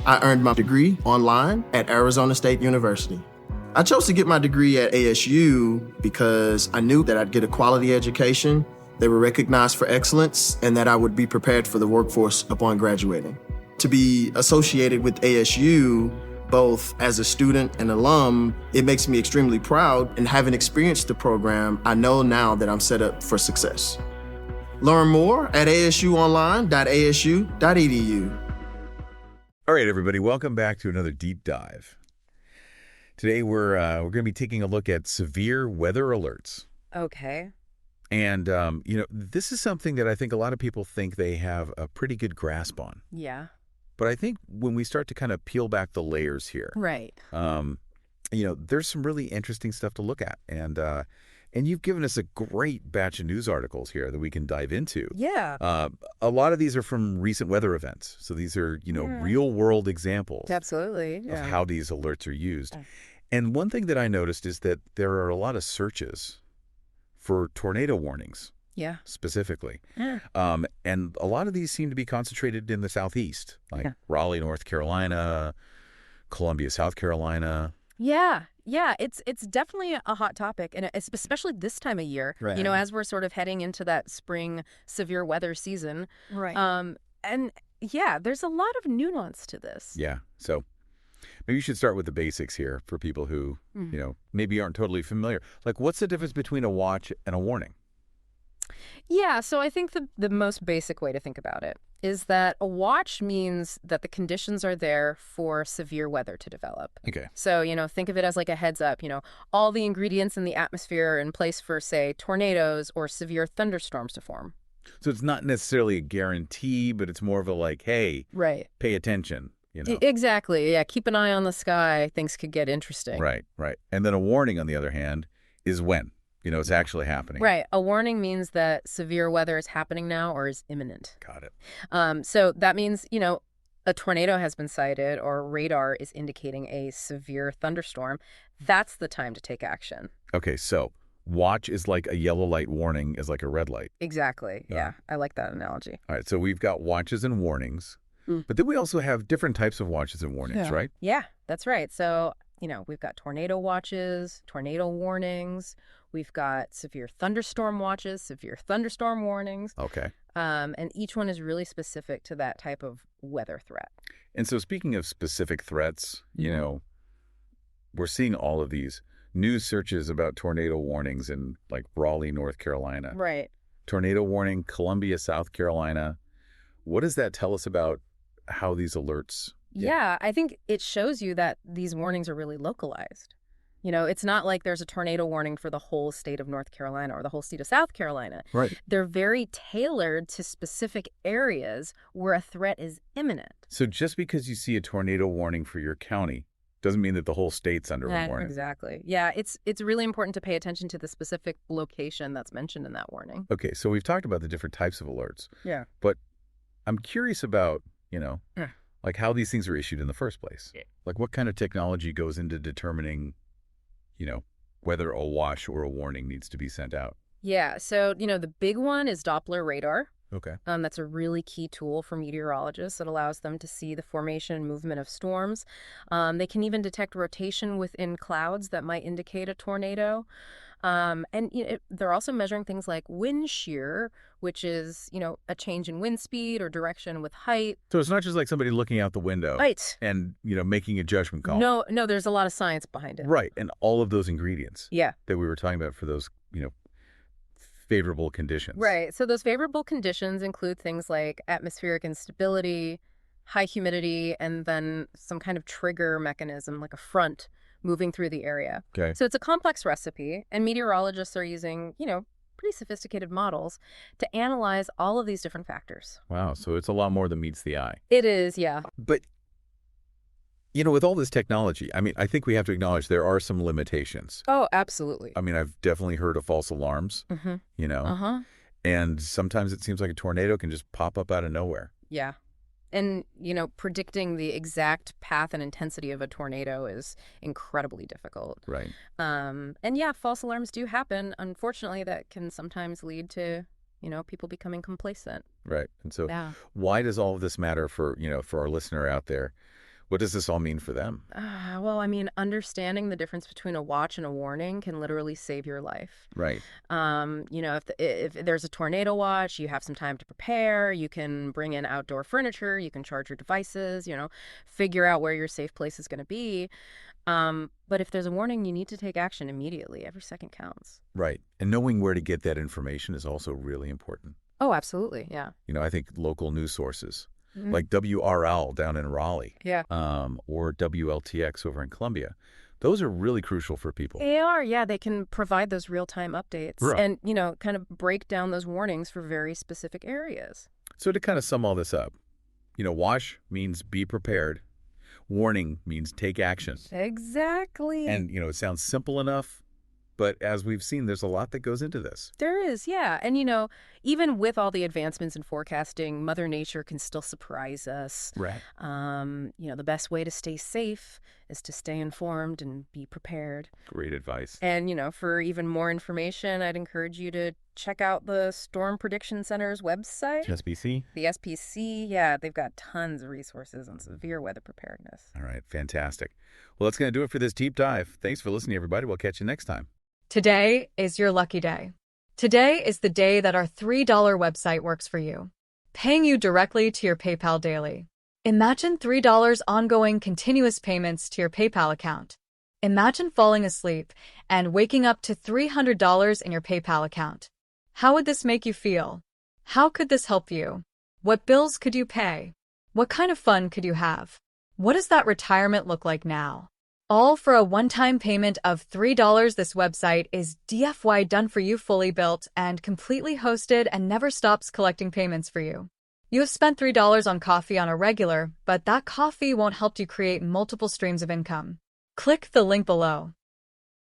I earned my degree online at Arizona State University. I chose to get my degree at ASU because I knew that I'd get a quality education, they were recognized for excellence, and that I would be prepared for the workforce upon graduating. To be associated with ASU, both as a student and alum, it makes me extremely proud, and having experienced the program, I know now that I'm set up for success. Learn more at asuonline.asu.edu. All right, everybody, welcome back to another deep dive. Today we're going to be taking a look at severe weather alerts. Okay. And, this is something that I think a lot of people think they have a pretty good grasp on. Yeah. But I think when we start to kind of peel back the layers here, Right. there's some really interesting stuff to look at. And you've given us a great batch of news articles here that we can dive into. Yeah. A lot of these are from recent weather events. So these are, real world examples Absolutely. of how these alerts are used. And one thing that I noticed is that there are a lot of searches for tornado warnings. Yeah. Specifically. Yeah. And a lot of these seem to be concentrated in the Southeast, like Raleigh, North Carolina, Columbia, South Carolina. Yeah. Yeah, it's definitely a hot topic, and it's especially this time of year, right. As we're sort of heading into that spring severe weather season. Right. And yeah, there's a lot of nuance to this. Yeah. So maybe you should start with the basics here for people who, maybe aren't totally familiar. Like, what's the difference between a watch and a warning? Yeah, so I think the most basic way to think about it is that a watch means that the conditions are there for severe weather to develop. Okay. So, think of it as like a heads up, all the ingredients in the atmosphere are in place for, say, tornadoes or severe thunderstorms to form. So it's not necessarily a guarantee, but it's more of a like, hey, right, pay attention. Exactly. Yeah, keep an eye on the sky. Things could get interesting. Right. And then a warning, on the other hand, is when. It's actually happening. Right. A warning means that severe weather is happening now or is imminent. Got it. So that means, a tornado has been sighted or radar is indicating a severe thunderstorm. That's the time to take action. Okay, so watch is like a yellow light, warning is like a red light. Exactly. Yeah. I like that analogy. All right, so we've got watches and warnings, but then we also have different types of watches and warnings, right? Yeah, that's right. So, we've got tornado watches, tornado warnings. We've got severe thunderstorm watches, severe thunderstorm warnings. Okay. And each one is really specific to that type of weather threat. And so speaking of specific threats, we're seeing all of these news searches about tornado warnings in like Raleigh, North Carolina. Right. Tornado warning, Columbia, South Carolina. What does that tell us about how these alerts? Yeah, I think it shows you that these warnings are really localized. It's not like there's a tornado warning for the whole state of North Carolina or the whole state of South Carolina. Right. They're very tailored to specific areas where a threat is imminent. So just because you see a tornado warning for your county doesn't mean that the whole state's under a warning. Exactly. Yeah, it's really important to pay attention to the specific location that's mentioned in that warning. Okay, so we've talked about the different types of alerts. Yeah. But I'm curious about, like how these things are issued in the first place. Yeah. Like what kind of technology goes into determining whether a watch or a warning needs to be sent out? Yeah. So, the big one is Doppler radar. Okay. That's a really key tool for meteorologists. It allows them to see the formation and movement of storms. They can even detect rotation within clouds that might indicate a tornado. And they're also measuring things like wind shear, which is, a change in wind speed or direction with height. So it's not just like somebody looking out the window and, making a judgment call. No, there's a lot of science behind it. Right. And all of those ingredients that we were talking about for those, favorable conditions. Right. So those favorable conditions include things like atmospheric instability, high humidity, and then some kind of trigger mechanism like a front moving through the area. Okay. So it's a complex recipe, and meteorologists are using, pretty sophisticated models to analyze all of these different factors. Wow. So it's a lot more than meets the eye. It is, yeah. But, with all this technology, I think we have to acknowledge there are some limitations. Oh, absolutely. I've definitely heard of false alarms, and sometimes it seems like a tornado can just pop up out of nowhere. Yeah. And, predicting the exact path and intensity of a tornado is incredibly difficult. Right. And yeah, false alarms do happen. Unfortunately, that can sometimes lead to, people becoming complacent. Right. And so why does all of this matter for our listener out there? What does this all mean for them? Well, I mean, understanding the difference between a watch and a warning can literally save your life. Right. If there's a tornado watch, you have some time to prepare. You can bring in outdoor furniture. You can charge your devices, figure out where your safe place is going to be. But if there's a warning, you need to take action immediately. Every second counts. Right. And knowing where to get that information is also really important. Oh, absolutely. Yeah. I think local news sources, Mhm. like WRL down in Raleigh, Yeah. or WLTX over in Columbia, those are really crucial for people. They are, yeah. They can provide those real-time updates Right. and, kind of break down those warnings for very specific areas. So to kind of sum all this up, WASH means be prepared. Warning means take action. Exactly. And, it sounds simple enough, but as we've seen, there's a lot that goes into this. There is, yeah. And, even with all the advancements in forecasting, Mother Nature can still surprise us. Right. The best way to stay safe is to stay informed and be prepared. Great advice. And, for even more information, I'd encourage you to check out the Storm Prediction Center's website. SBC? The SPC, yeah, they've got tons of resources on severe weather preparedness. All right, fantastic. Well, that's going to do it for this deep dive. Thanks for listening, everybody. We'll catch you next time. Today is your lucky day. Today is the day that our $3 website works for you, paying you directly to your PayPal daily. Imagine $3 ongoing continuous payments to your PayPal account. Imagine falling asleep and waking up to $300 in your PayPal account. How would this make you feel? How could this help you? What bills could you pay? What kind of fun could you have? What does that retirement look like now? All for a one-time payment of $3. This website is DFY done for you, fully built and completely hosted, and never stops collecting payments for you. You have spent $3 on coffee on a regular, but that coffee won't help you create multiple streams of income. Click the link below.